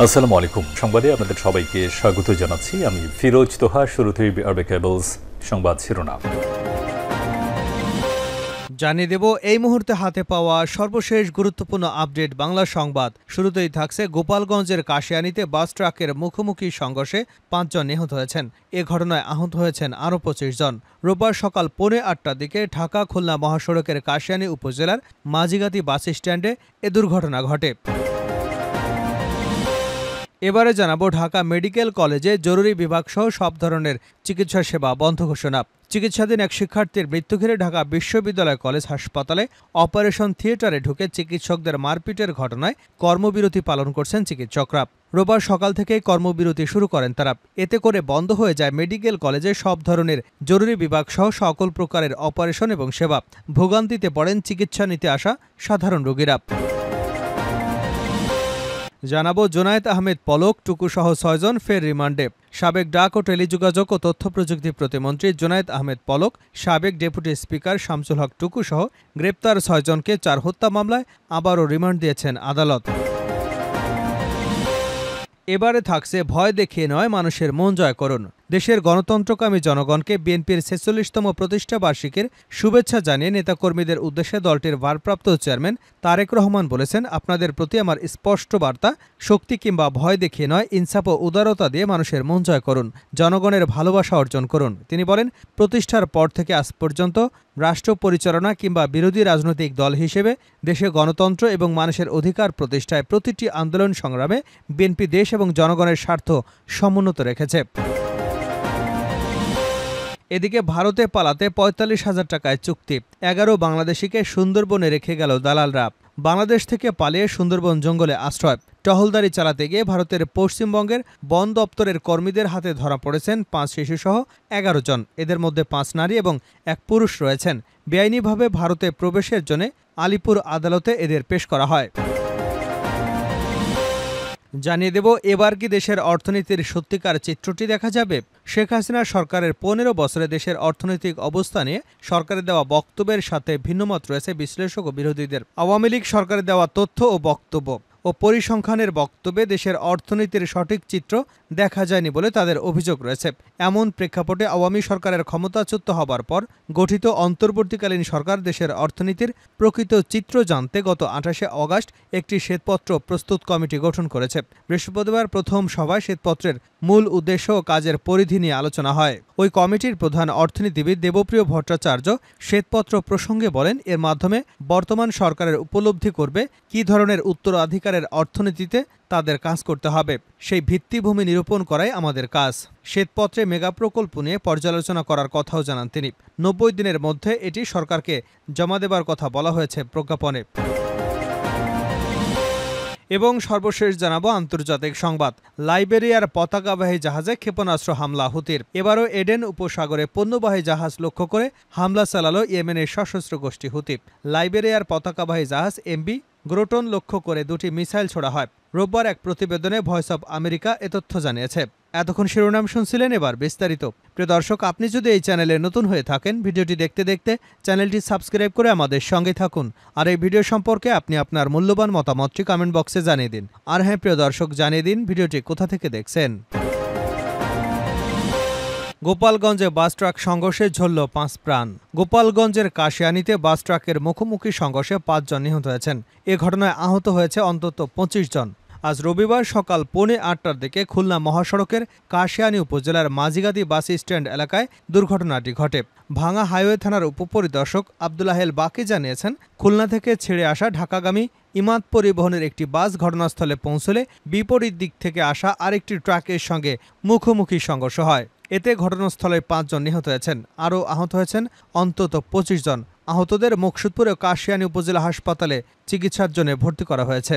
আসসালামু আলাইকুম। সংবাদে আপনাদের সবাইকে স্বাগত জানাচ্ছি। আমি ফিরোজ তোহা। শুরুতেই আরবে কেবলস সংবাদ শিরোনাম জানিয়ে দেব এই মুহূর্তে হাতে পাওয়া সর্বশেষ গুরুত্বপূর্ণ আপডেট বাংলা সংবাদ। শুরুতেই থাকছে গোপালগঞ্জের কাশিয়ানীতে বাস ট্রাকের মুখোমুখি সংঘর্ষে ৫ জন নিহত হয়েছেন। এ ঘটনায় আহত হয়েছেন আরও ২৫ জন। রোববার সকাল ৫:৩০টার দিকে ঢাকা খুলনা মহাসড়কের কাশিয়ানী উপজেলার মাঝিগাতি বাস স্ট্যান্ডে এ দুর্ঘটনা ঘটে। এবারে জানাবো ঢাকা মেডিকেল কলেজে জরুরি বিভাগ সহ সব ধরনের চিকিৎসা সেবা বন্ধ ঘোষণা। চিকিৎসাধীন এক শিক্ষার্থীর মৃত্যু ঘিরে ঢাকা বিশ্ববিদ্যালয় কলেজ হাসপাতালে অপারেশন থিয়েটারে ঢুকে চিকিৎসকদের মারপিটের ঘটনায় কর্মবিরতি পালন করছেন চিকিৎসকরা। রোববার সকাল থেকেই কর্মবিরতি শুরু করেন তারা। এতে করে বন্ধ হয়ে যায় মেডিকেল কলেজে সব ধরনের জরুরি বিভাগ সহ সকল প্রকারের অপারেশন এবং সেবা। ভোগান্তিতে পড়েন চিকিৎসা নিতে আসা সাধারণ রোগীরা। জানাবো জোনায়েদ আহমেদ পলক টুকুসহ ৬ জন ফের রিমান্ডে। সাবেক ডাক ও টেলিযোগাযোগ ও তথ্য প্রযুক্তি প্রতিমন্ত্রী জোনায়েদ আহমেদ পলক, সাবেক ডেপুটি স্পিকার শামসুল হক টুকুসহ গ্রেপ্তার ৬ জনকে ৪ হত্যা মামলায় আবারও রিমান্ড দিয়েছেন আদালত। এবারে থাকছে ভয় দেখিয়ে নয়, মানুষের মন জয় করুন। দেশের গণতন্ত্রকামী জনগণকে বিএনপির ৪৬তম প্রতিষ্ঠা বার্ষিকীর শুভেচ্ছা জানিয়ে নেতাকর্মীদের উদ্দেশ্যে দলটির ভারপ্রাপ্ত চেয়ারম্যান তারেক রহমান বলেছেন, আপনাদের প্রতি আমার স্পষ্ট বার্তা, শক্তি কিংবা ভয় দেখিয়ে নয়, ইনসাফ ও উদারতা দিয়ে মানুষের মন জয় করুন, জনগণের ভালোবাসা অর্জন করুন। তিনি বলেন, প্রতিষ্ঠার পর থেকে আজ পর্যন্ত রাষ্ট্র পরিচালনা কিংবা বিরোধী রাজনৈতিক দল হিসেবে দেশে গণতন্ত্র এবং মানুষের অধিকার প্রতিষ্ঠায় প্রতিটি আন্দোলন সংগ্রামে বিএনপি দেশ এবং জনগণের স্বার্থ সমুন্নত রেখেছে। এদিকে ভারতে পালাতে ৪৫,০০০ টাকায় চুক্তি। ১১ বাংলাদেশিকে সুন্দরবনে রেখে গেল দালালরা। বাংলাদেশ থেকে পালিয়ে সুন্দরবন জঙ্গলে আশ্রয়। টহলদারি চালাতে গিয়ে ভারতের পশ্চিমবঙ্গের বন দপ্তরের কর্মীদের হাতে ধরা পড়েছেন ৫ শিশুসহ ১১ জন। এদের মধ্যে ৫ নারী এবং ১ পুরুষ রয়েছেন। বেআইনিভাবে ভারতে প্রবেশের জন্য আলিপুর আদালতে এদের পেশ করা হয়। জানিয়ে দেব এবার কি দেশের অর্থনীতির সত্যিকার চিত্রটি দেখা যাবে। শেখ হাসিনা সরকারের ১৫ বছরে দেশের অর্থনৈতিক অবস্থা নিয়ে সরকারের দেওয়া বক্তব্যের সাথে ভিন্নমত রয়েছে বিশ্লেষক ও বিরোধীদের। আওয়ামী লীগ সরকারের দেওয়া তথ্য ও বক্তব্য ও পরিসংখ্যানের বক্তব্যে দেশের অর্থনীতির সঠিক চিত্র দেখা যায়নি বলে তাদের অভিযোগ রয়েছে। এমন প্রেক্ষাপটে আওয়ামী সরকারের ক্ষমতাচ্যুত হবার পর গঠিত অন্তর্বর্তীকালীন সরকার দেশের অর্থনীতির প্রকৃত চিত্র জানতে গত ২৮শে অগাস্ট একটি শ্বেতপত্র প্রস্তুত কমিটি গঠন করেছে। বৃহস্পতিবার প্রথম সভায় শ্বেতপত্রের মূল উদ্দেশ্য ও কাজের পরিধি নিয়ে আলোচনা হয়। ওই কমিটির প্রধান অর্থনীতিবিদ দেবপ্রিয় ভট্টাচার্য শ্বেতপত্র প্রসঙ্গে বলেন, এর মাধ্যমে বর্তমান সরকারের উপলব্ধি করবে কী ধরনের উত্তরাধিকারের অর্থনীতিতে তাদের কাজ করতে হবে। সেই ভিত্তিভূমি নিরূপণ করাই আমাদের কাজ। শ্বেতপত্রে মেগা প্রকল্প নিয়ে পর্যালোচনা করার কথাও জানান তিনি। ৯০ দিনের মধ্যে এটি সরকারকে জমা দেবার কথা বলা হয়েছে প্রজ্ঞাপনে। এবং সর্বশেষ জানাবো আন্তর্জাতিক সংবাদ। লাইবেরিয়ার পতাকাবাহী জাহাজে ক্ষেপণাস্ত্র হামলা হুতির। এবারও এডেন উপসাগরে পণ্যবাহী জাহাজ লক্ষ্য করে হামলা চালালো ইয়েমেনের সশস্ত্র গোষ্ঠী হুতি। লাইবেরিয়ার পতাকাবাহী জাহাজ এমবি গ্রোটন লক্ষ্য করে ২টি মিসাইল ছোড়া হয়। রোববার এক প্রতিবেদনে ভয়েস অব আমেরিকা এ তথ্য জানিয়েছে। এতক্ষণ শিরোনাম শুনছিলেন, এবার বিস্তারিত। প্রিয় দর্শক, আপনি যদি এই চ্যানেলে নতুন হয়ে থাকেন, ভিডিওটি দেখতে দেখতে চ্যানেলটি সাবস্ক্রাইব করে আমাদের সঙ্গে থাকুন। আর এই ভিডিও সম্পর্কে আপনি আপনার মূল্যবান মতামতটি কমেন্ট বক্সে জানিয়ে দিন। আর হ্যাঁ প্রিয় দর্শক, জানিয়ে দিন ভিডিওটি কোথা থেকে দেখছেন। গোপালগঞ্জে বাস ট্রাক সংঘর্ষে ঝরল ৫ প্রাণ। গোপালগঞ্জের কাশিয়ানীতে বাস ট্রাকের মুখোমুখি সংঘর্ষে ৫ জন নিহত হয়েছেন। এ ঘটনায় আহত হয়েছে অন্তত ২৫ জন। আজ রবিবার সকাল ৫:৩০টার দিকে খুলনা মহাসড়কের কাশিয়ানী উপজেলার মাঝিগাতি বাস স্ট্যান্ড এলাকায় দুর্ঘটনাটি ঘটে। ভাঙা হাইওয়ে থানার উপপরিদর্শক আব্দুলাহেল বাকি জানিয়েছেন, খুলনা থেকে ছেড়ে আসা ঢাকাগামী ইমাদ পরিবহনের একটি বাস ঘটনাস্থলে পৌঁছলে বিপরীত দিক থেকে আসা আরেকটি ট্রাকের সঙ্গে মুখোমুখি সংঘর্ষ হয়। এতে ঘটনাস্থলে ৫ জন নিহত হয়েছেন। আরও আহত হয়েছেন অন্তত ২৫ জন। আহতদের মুকসুদপুর ও কাশিয়ানী উপজেলা হাসপাতালে চিকিৎসার জন্য ভর্তি করা হয়েছে।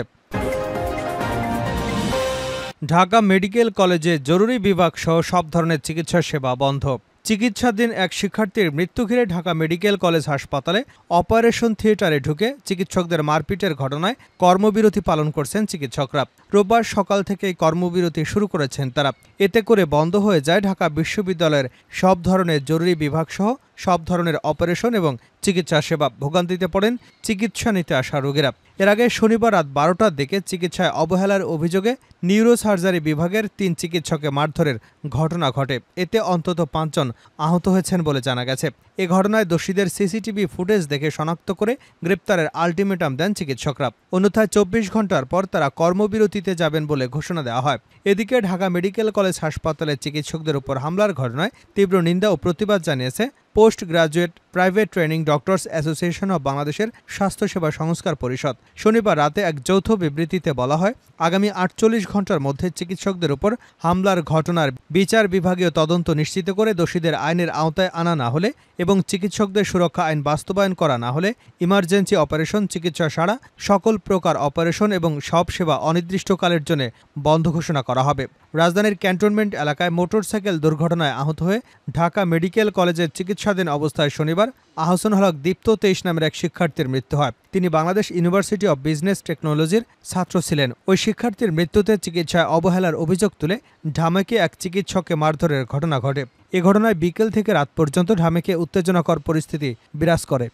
ঢাকা মেডিকেল কলেজে জরুরি বিভাগ সহ সব ধরনের চিকিৎসা সেবা বন্ধ। চিকিৎসাধীন এক শিক্ষার্থীর মৃত্যু ঘিরে ঢাকা মেডিকেল কলেজ হাসপাতালে অপারেশন থিয়েটারে ঢুকে চিকিৎসকদের মারপিটের ঘটনায় কর্মবিরতি পালন করছেন চিকিৎসকরা। রোববার সকাল থেকেই কর্মবিরতি শুরু করেছেন তারা। এতে করে বন্ধ হয়ে যায় ঢাকা বিশ্ববিদ্যালয়ের সব ধরনের জরুরি বিভাগ সহ সব ধরনের অপারেশন এবং চিকিৎসা সেবা। ভোগান্তিতে পড়েন চিকিৎসা নিতে আসা রোগীরা। এর আগে শনিবার রাত 12টার দিকে চিকিৎসায় অবহেলার অভিযোগে নিউরোসার্জারি বিভাগের 3 চিকিৎসককে মারধরের ঘটনা ঘটে। এতে অন্তত 5 জন আহত হয়েছেন বলে জানা গেছে। এ ঘটনায় দোষীদের সিসিটিভি ফুটেজ দেখে শনাক্ত করে গ্রেপ্তারের আলটিমেটাম দেন চিকিৎসকরা। অন্যথায় 24 ঘন্টার পর তারা কর্মবিরতিতে যাবেন বলে ঘোষণা দেওয়া হয়। এদিকে ঢাকা মেডিকেল কলেজ হাসপাতালে চিকিৎসকদের উপর হামলার ঘটনায় তীব্র নিন্দা ও প্রতিবাদ জানিয়েছে post graduate private training doctors association of বাংলাদেশের স্বাস্থ্যসেবা সংস্কার পরিষদ। শনিবার রাতে এক যৌথ বিবৃতিতে বলা হয়, আগামী 48 ঘন্টার মধ্যে চিকিৎসকদের উপর হামলার ঘটনার বিচার বিভাগীয় তদন্ত নিশ্চিত করে দোষীদের আইনের আওতায় আনা না হলে এবং চিকিৎসকদের সুরক্ষা আইন বাস্তবায়ন করা না হলে ইমার্জেন্সি অপারেশন, চিকিৎসা ছাড়া সকল প্রকার অপারেশন এবং সব সেবা অনির্দিষ্টকালের জন্য বন্ধ ঘোষণা করা হবে। রাজধানীর ক্যান্টনমেন্ট এলাকায় মোটরসাইকেল দুর্ঘটনায় আহত হয়ে ঢাকা মেডিকেল কলেজের চিকিৎসাধীন অবস্থায় শনিবার আহসান হক দীপ্ত 23 নামের এক শিক্ষার্থীর মৃত্যু হয়। তিনি বাংলাদেশ ইউনিভার্সিটি অব বিজনেস টেকনোলজির ছাত্র ছিলেন। ওই শিক্ষার্থীর মৃত্যুতে চিকিৎসায় অবহেলার অভিযোগ তুলে ঢামেকে এক চিকিৎসককে মারধরের ঘটনা ঘটে। এ ঘটনায় বিকেল থেকে রাত পর্যন্ত ঢামেকে উত্তেজনাকর পরিস্থিতি বিরাজ করে।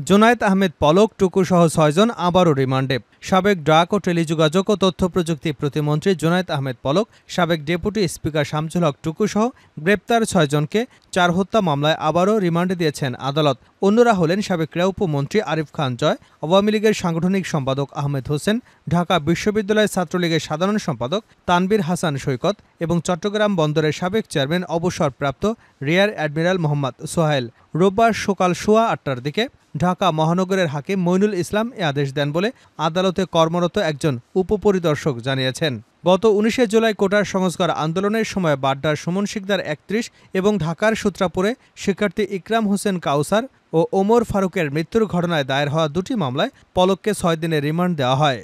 জোনায়েদ আহমেদ পলক, টুকুসহ 6 জন আবারও রিমান্ডে। সাবেক ডাক ও টেলিযোগাযোগ ও তথ্য প্রযুক্তি প্রতিমন্ত্রী জোনায়েদ আহমেদ পলক, সাবেক ডেপুটি স্পিকার শামসুল হক টুকুসহ গ্রেপ্তার 6 জনকে 4 হত্যা মামলায় আবারও রিমান্ডে দিয়েছেন আদালত। অন্যরা হলেন সাবেক ক্রীড়া উপমন্ত্রী আরিফ খান জয়, আওয়ামী লীগের সাংগঠনিক সম্পাদক আহমেদ হোসেন, ঢাকা বিশ্ববিদ্যালয় ছাত্রলীগের সাধারণ সম্পাদক তানবীর হাসান সৈকত এবং চট্টগ্রাম বন্দরের সাবেক চেয়ারম্যান অবসরপ্রাপ্ত রিয়ার অ্যাডমিরাল মোহাম্মদ সোহাইল। রোববার সকাল 8:15টার দিকে ঢাকা মহানগরের হাকিম মইনুল ইসলাম এ আদেশ দেন বলে আদালতে কর্মরত একজন উপপরিদর্শক জানিয়েছেন। গত 19 জুলাই কোটার সংস্কার আন্দোলনের সময় বাড্ডার সুমন শিকদার 31 এবং ঢাকার সূত্রাপুরে শিক্ষার্থী ইকরাম হোসেন কাউসার ও ওমর ফারুকের মৃত্যুর ঘটনায় দায়ের হওয়া 2টি মামলায় পলককে 6 দিনের রিমান্ড দেওয়া হয়।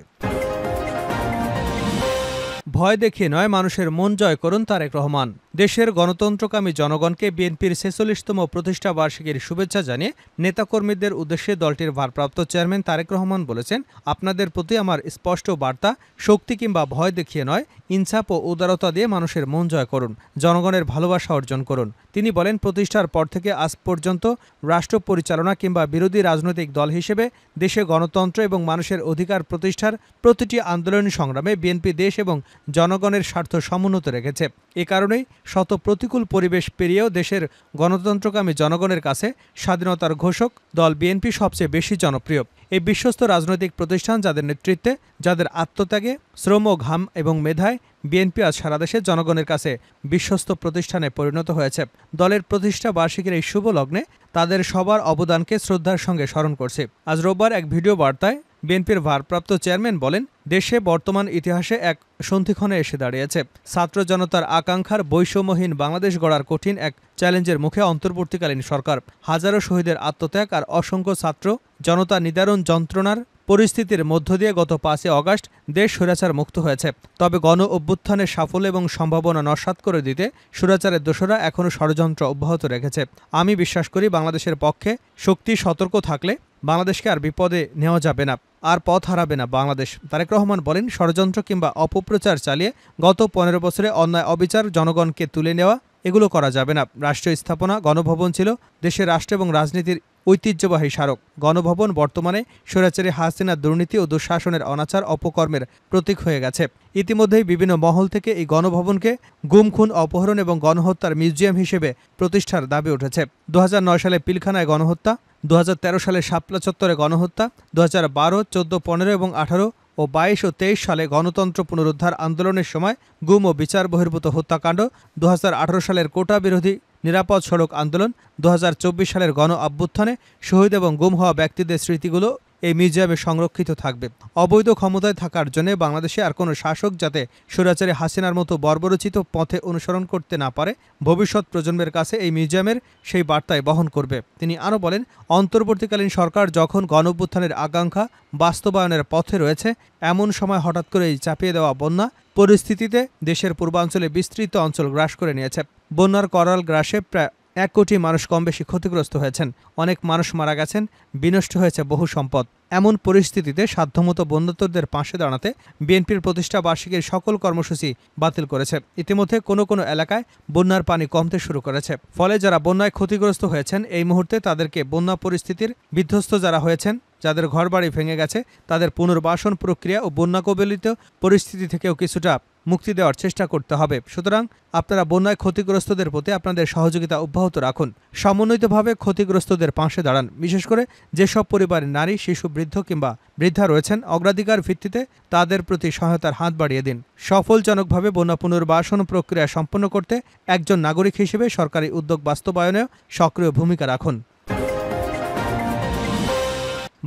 ভয় দেখিয়ে নয়, মানুষের মন জয় করুন তারেক রহমান। দেশের গণতন্ত্রকামী জনগণকে বিএনপির 46তম প্রতিষ্ঠা বার্ষিকীর শুভেচ্ছা জানিয়ে নেতাকর্মীদের উদ্দেশ্যে দলটির ভারপ্রাপ্ত চেয়ারম্যান তারেক রহমান বলেছেন, আপনাদের প্রতি আমার স্পষ্ট বার্তা, শক্তি কিংবা ভয় দেখিয়ে নয়, ইনসাফ ও উদারতা দিয়ে মানুষের মন জয় করুন, জনগণের ভালোবাসা অর্জন করুন। তিনি বলেন, প্রতিষ্ঠার পর থেকে আজ পর্যন্ত রাষ্ট্র পরিচালনা কিংবা বিরোধী রাজনৈতিক দল হিসেবে দেশে গণতন্ত্র এবং মানুষের অধিকার প্রতিষ্ঠার প্রতিটি আন্দোলন সংগ্রামে বিএনপি দেশ এবং জনগণের স্বার্থ সমুন্নত রেখেছে। এ কারণেই শত প্রতিকূল পরিবেশ পেরিয়েও দেশের গণতন্ত্রকামী জনগণের কাছে স্বাধীনতার ঘোষক দল বিএনপি সবচেয়ে বেশি জনপ্রিয়। এই বিশ্বস্ত রাজনৈতিক প্রতিষ্ঠান, যাদের নেতৃত্বে, যাদের আত্মত্যাগে, শ্রম, ঘাম এবং মেধায় বিএনপি আজ সারা দেশের জনগণের কাছে বিশ্বস্ত প্রতিষ্ঠানে পরিণত হয়েছে। দলের প্রতিষ্ঠা বার্ষিকীর এই শুভ লগ্নে তাদের সবার অবদানকে শ্রদ্ধার সঙ্গে স্মরণ করছে। আজ রোববার এক ভিডিও বার্তায় বিএনপির ভারপ্রাপ্ত চেয়ারম্যান বলেন, দেশে বর্তমান ইতিহাসে এক সন্ধিক্ষণে এসে দাঁড়িয়েছে। ছাত্র জনতার আকাঙ্ক্ষার বৈষম্যহীন বাংলাদেশ গড়ার কঠিন এক চ্যালেঞ্জের মুখে অন্তর্বর্তীকালীন সরকার। হাজারো শহীদের আত্মত্যাগ আর অসংখ্য ছাত্র জনতা নিদারুণ যন্ত্রণার পরিস্থিতির মধ্য দিয়ে গত 5 আগস্ট দেশ স্বৈরাচার মুক্ত হয়েছে। তবে গণ অভ্যুত্থানের সাফল্য এবং সম্ভাবনা নস্যাৎ করে দিতে স্বৈরাচারের দোসররা এখনও ষড়যন্ত্র অব্যাহত রেখেছে। আমি বিশ্বাস করি, বাংলাদেশের পক্ষে শক্তি সতর্ক থাকলে বাংলাদেশকে আর বিপদে নেওয়া যাবে না, আর পথ হারাবে না বাংলাদেশ। তারেক রহমান বলেন, ষড়যন্ত্র কিংবা অপপ্রচার চালিয়ে গত 15 বছরে অন্যায় অবিচার জনগণকে তুলে নেওয়া, এগুলো করা যাবে না। রাষ্ট্রীয় স্থাপনা গণভবন ছিল দেশের রাষ্ট্র এবং রাজনীতির ঐতিহ্যবাহী স্মারক। গণভবন বর্তমানে স্বৈরাচারী হাসিনার দুর্নীতি ও দুঃশাসনের অনাচার অপকর্মের প্রতীক হয়ে গেছে। ইতিমধ্যেই বিভিন্ন মহল থেকে এই গণভবনকে গুম, খুন, অপহরণ এবং গণহত্যার মিউজিয়াম হিসেবে প্রতিষ্ঠার দাবি উঠেছে। 2009 সালে পিলখানায় গণহত্যা, 2013 সালে শাপলা চত্বরে গণহত্যা, 2012, 14, 15 এবং 18 ও 22 ও 23 সালে গণতন্ত্র পুনরুদ্ধার আন্দোলনের সময় গুম ও বিচার বহির্ভূত হত্যাকাণ্ড, 2018 সালের কোটা বিরোধী নিরাপদ সড়ক আন্দোলন, 2024 সালের গণ অভ্যুত্থানে শহীদ এবং গুম হওয়া ব্যক্তিদের স্মৃতিগুলো এই মিউজিয়ামে সংরক্ষিত থাকবে। অবৈধ ক্ষমতায় থাকার জন্য বাংলাদেশে আর কোনো শাসক যাতে স্বৈরাচারী হাসিনার মতো বর্বরচিত পথে অনুসরণ করতে না পারে, ভবিষ্যৎ প্রজন্মের কাছে এই মিউজিয়ামের সেই বার্তায় বহন করবে। তিনি আরও বলেন, অন্তর্বর্তীকালীন সরকার যখন গণঅভ্যুত্থানের আকাঙ্ক্ষা বাস্তবায়নের পথে রয়েছে, এমন সময় হঠাৎ করেই চাপিয়ে দেওয়া বন্যা পরিস্থিতিতে দেশের পূর্বাঞ্চলে বিস্তৃত অঞ্চল গ্রাস করে নিয়েছে। বন্যার করাল গ্রাসে প্রায় 1 কোটি মানুষ কম বেশি ক্ষতিগ্রস্ত হয়েছেন, অনেক মানুষ মারা গেছেন, বিনষ্ট হয়েছে বহু সম্পদ। এমন পরিস্থিতিতে সাধ্যমতো বন্যার্তদের পাশে দাঁড়াতে বিএনপির প্রতিষ্ঠা বার্ষিকীর সকল কর্মসূচি বাতিল করেছে। ইতিমধ্যে কোনো কোনো এলাকায় বন্যার পানি কমতে শুরু করেছে। ফলে যারা বন্যায় ক্ষতিগ্রস্ত হয়েছেন এই মুহূর্তে তাদেরকে বন্যা পরিস্থিতির বিধ্বস্ত যারা হয়েছেন, যাদের ঘরবাড়ি ভেঙে গেছে, তাদের পুনর্বাসন প্রক্রিয়া ও বন্যা কবলিত পরিস্থিতি থেকেও কিছুটা মুক্তি দেওয়ার চেষ্টা করতে হবে। সুতরাং আপনারা বন্যায় ক্ষতিগ্রস্তদের প্রতি আপনাদের সহযোগিতা অব্যাহত রাখুন, সমন্বিতভাবে ক্ষতিগ্রস্তদের পাশে দাঁড়ান। বিশেষ করে যেসব পরিবারের নারী, শিশু, বৃদ্ধ কিংবা বৃদ্ধা রয়েছেন, অগ্রাধিকার ভিত্তিতে তাদের প্রতি সহায়তার হাত বাড়িয়ে দিন। সফলজনকভাবে বন্যা পুনর্বাসন প্রক্রিয়া সম্পন্ন করতে একজন নাগরিক হিসেবে সরকারি উদ্যোগ বাস্তবায়নেও সক্রিয় ভূমিকা রাখুন।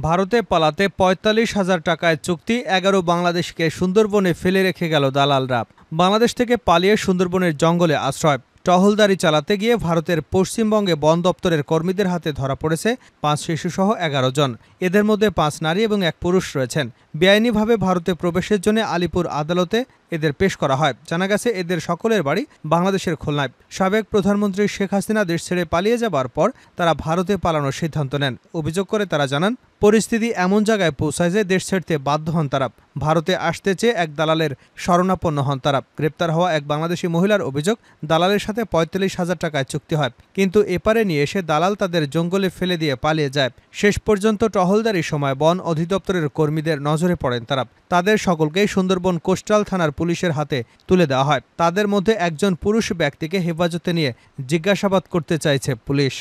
ভারতে পালাতে ৪৫,০০০ টাকায় চুক্তি, ১১ বাংলাদেশকে সুন্দরবনে ফেলে রেখে গেল দালালরা। বাংলাদেশ থেকে পালিয়ে সুন্দরবনের জঙ্গলে আশ্রয়। টহলদারি চালাতে গিয়ে ভারতের পশ্চিমবঙ্গে বন দপ্তরের কর্মীদের হাতে ধরা পড়েছে ৫ শিশুসহ ১১ জন। এদের মধ্যে ৫ নারী এবং ১ পুরুষ রয়েছেন। বেআইনিভাবে ভারতে প্রবেশের জন্য আলিপুর আদালতে এদের পেশ করা হয়। জানা গেছে এদের সকলের বাড়ি বাংলাদেশের খুলনায়। সাবেক প্রধানমন্ত্রী শেখ হাসিনা দেশ ছেড়ে পালিয়ে যাবার পর তারা ভারতে পালানোর সিদ্ধান্ত নেন। অভিযোগ করে তারা জানান, পরিস্থিতি এমন জায়গায় পৌঁছায় যে দেশ ছাড়তে বাধ্য হন তারা। ভারতে আসতে চেয়ে এক দালালের শরণাপন্ন হন তারা। গ্রেপ্তার হওয়া এক বাংলাদেশি মহিলার অভিযোগ, দালালের সাথে ৪৫,০০০ টাকায় চুক্তি হয়, কিন্তু এপারে নিয়ে এসে দালাল তাদের জঙ্গলে ফেলে দিয়ে পালিয়ে যায়। শেষ পর্যন্ত টহলদারির সময় বন অধিদপ্তরের কর্মীদের নজরে পড়েন তারা। তাদের সকলকেই সুন্দরবন কোস্টাল থানার পুলিশের হাতে তুলে দেওয়া হয়। তাদের মধ্যে একজন পুরুষ ব্যক্তিকে হেফাজতে নিয়ে জিজ্ঞাসাবাদ করতে চাইছে পুলিশ।